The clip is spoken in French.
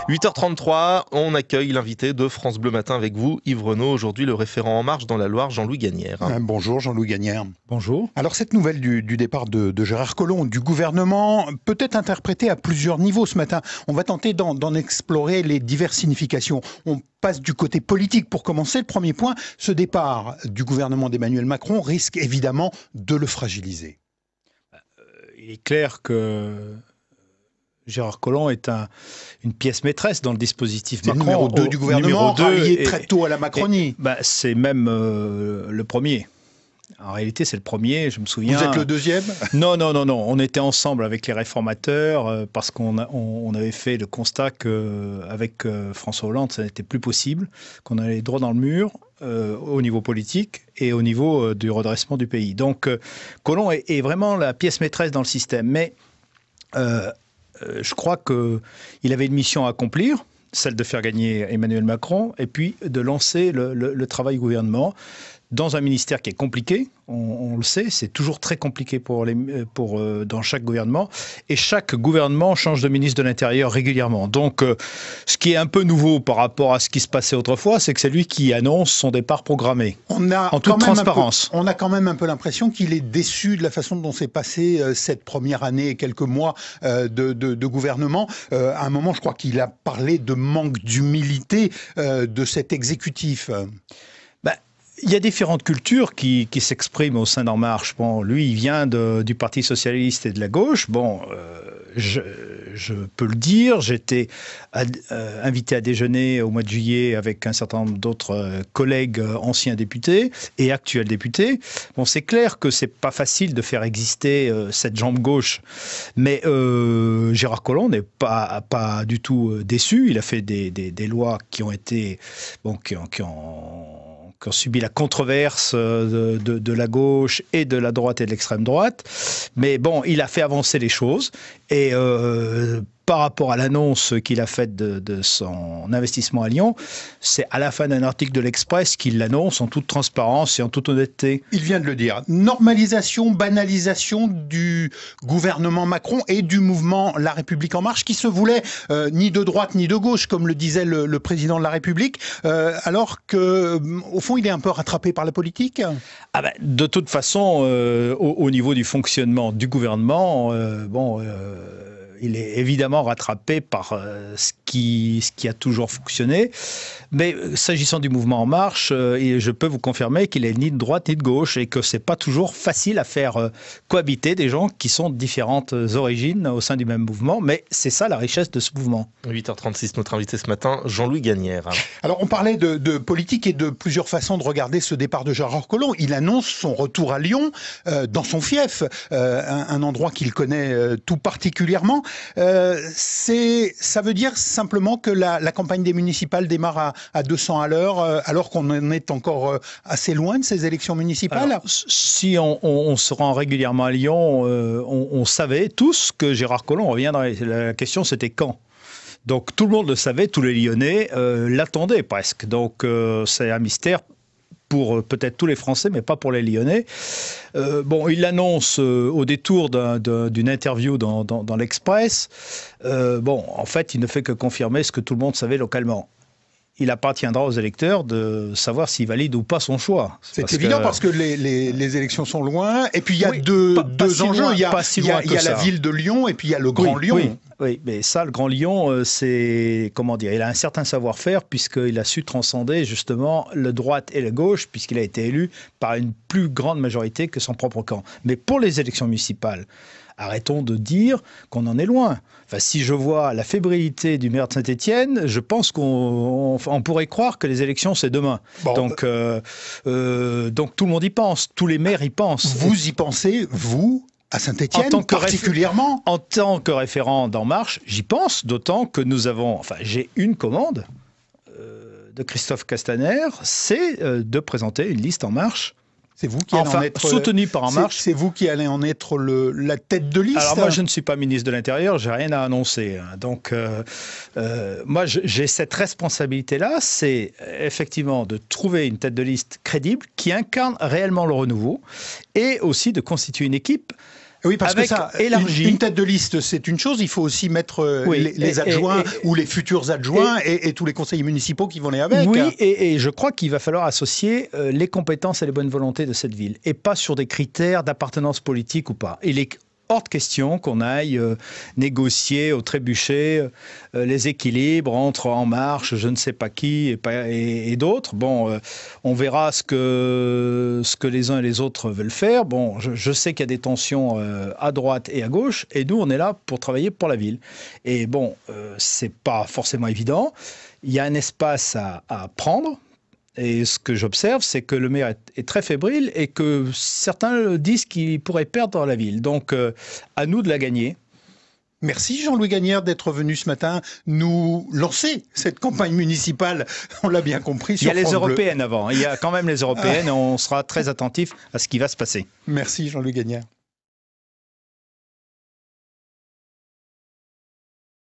8h33, on accueille l'invité de France Bleu Matin avec vous, Yves Renaud, aujourd'hui le référent En Marche dans la Loire, Jean-Louis Gagnère. Bonjour Jean-Louis Gagnère. Bonjour. Alors cette nouvelle du départ de Gérard Collomb, du gouvernement, peut être interprétée à plusieurs niveaux ce matin. On va tenter d'en explorer les diverses significations. On passe du côté politique pour commencer. Le premier point, ce départ du gouvernement d'Emmanuel Macron risque évidemment de le fragiliser. Il est clair que Gérard Collomb est une pièce maîtresse dans le dispositif Macron. C'est le numéro 2 du gouvernement, rallié très tôt à la Macronie. C'est même le premier. En réalité, c'est le premier, je me souviens. Vous êtes le deuxième ? Non. On était ensemble avec les réformateurs parce qu'on avait fait le constat qu'avec François Hollande, ça n'était plus possible, qu'on allait droit dans le mur au niveau politique et au niveau du redressement du pays. Donc, Collomb est vraiment la pièce maîtresse dans le système. Mais je crois qu'il avait une mission à accomplir, celle de faire gagner Emmanuel Macron, et puis de lancer le travail gouvernement dans un ministère qui est compliqué, on le sait, c'est toujours très compliqué dans chaque gouvernement, et chaque gouvernement change de ministre de l'Intérieur régulièrement. Donc, ce qui est un peu nouveau par rapport à ce qui se passait autrefois, c'est que c'est lui qui annonce son départ programmé, en toute transparence. On a quand même un peu l'impression qu'il est déçu de la façon dont s'est passée cette première année et quelques mois de gouvernement. À un moment, je crois qu'il a parlé de manque d'humilité de cet exécutif. Il y a différentes cultures qui s'expriment au sein d'En Marche. Bon, lui, il vient du Parti socialiste et de la gauche. Bon, je peux le dire, j'étais invité à déjeuner au mois de juillet avec un certain nombre d'autres collègues anciens députés et actuels députés. Bon, c'est clair que c'est pas facile de faire exister cette jambe gauche, mais Gérard Collomb n'est pas du tout déçu. Il a fait des lois qui ont été qui ont subi la controverse de la gauche et de la droite et de l'extrême droite. Mais bon, il a fait avancer les choses. Et par rapport à l'annonce qu'il a faite de son investissement à Lyon, c'est à la fin d'un article de l'Express qu'il l'annonce en toute transparence et en toute honnêteté. Il vient de le dire. Normalisation, banalisation du gouvernement Macron et du mouvement La République En Marche, qui se voulait ni de droite ni de gauche, comme le disait le président de la République, alors que, au fond, il est un peu rattrapé par la politique. De toute façon, au niveau du fonctionnement du gouvernement, il est évidemment rattrapé par ce qui a toujours fonctionné. Mais s'agissant du mouvement En Marche, je peux vous confirmer qu'il est ni de droite ni de gauche et que c'est pas toujours facile à faire cohabiter des gens qui sont de différentes origines au sein du même mouvement. Mais c'est ça la richesse de ce mouvement. 8h36, notre invité ce matin, Jean-Louis Gagnère. Alors on parlait de politique et de plusieurs façons de regarder ce départ de Gérard Collomb. Il annonce son retour à Lyon, dans son fief, un endroit qu'il connaît tout particulièrement. Ça veut dire simplement que la campagne des municipales démarre à 200 à l'heure, alors qu'on en est encore assez loin de ces élections municipales. Alors, si on se rend régulièrement à Lyon, on savait tous que Gérard Collomb reviendrait. La question, c'était quand ? Donc tout le monde le savait, tous les Lyonnais l'attendaient presque. Donc c'est un mystère pour peut-être tous les Français, mais pas pour les Lyonnais. Il l'annonce au détour d'une interview dans l'Express. En fait, il ne fait que confirmer ce que tout le monde savait localement. Il appartiendra aux électeurs de savoir s'ils valident ou pas son choix. C'est évident parce que les élections sont loin. Et puis il y a deux enjeux. Il y a la ville de Lyon et puis il y a le Grand Lyon. Oui, mais ça, le Grand Lyon, c'est, il a un certain savoir-faire puisqu'il a su transcender justement le droite et le gauche puisqu'il a été élu par une plus grande majorité que son propre camp. Mais pour les élections municipales, arrêtons de dire qu'on en est loin. Enfin, si je vois la fébrilité du maire de Saint-Étienne, je pense qu'on pourrait croire que les élections, c'est demain. Donc tout le monde y pense, tous les maires y pensent. Vous y pensez, vous, à Saint-Étienne, particulièrement ? En tant que référent d'En Marche, j'y pense, d'autant que j'ai une commande de Christophe Castaner, c'est de présenter une liste En Marche. C'est vous qui allez en être soutenu par En Marche. C'est vous qui allez en être la tête de liste. Alors moi, je ne suis pas ministre de l'Intérieur, j'ai rien à annoncer. Donc moi, j'ai cette responsabilité-là, c'est effectivement de trouver une tête de liste crédible qui incarne réellement le renouveau et aussi de constituer une équipe Oui, parce avec que ça, élargi. une tête de liste, c'est une chose. Il faut aussi mettre les adjoints ou les futurs adjoints et tous les conseillers municipaux qui vont les avec. Oui, et je crois qu'il va falloir associer les compétences et les bonnes volontés de cette ville, et pas sur des critères d'appartenance politique ou pas. Il est hors de question qu'on aille négocier au trébuchet les équilibres entre En Marche, je ne sais pas qui et d'autres. Bon, on verra ce que les uns et les autres veulent faire. Bon, je sais qu'il y a des tensions à droite et à gauche, et nous, on est là pour travailler pour la ville. Et bon, c'est pas forcément évident. Il y a un espace à prendre. Et ce que j'observe, c'est que le maire est très fébrile et que certains disent qu'il pourrait perdre dans la ville. Donc, à nous de la gagner. Merci Jean-Louis Gagnère d'être venu ce matin nous lancer cette campagne municipale. On l'a bien compris. Il y a les européennes avant. Il y a quand même les européennes et on sera très attentif à ce qui va se passer. Merci Jean-Louis Gagnère.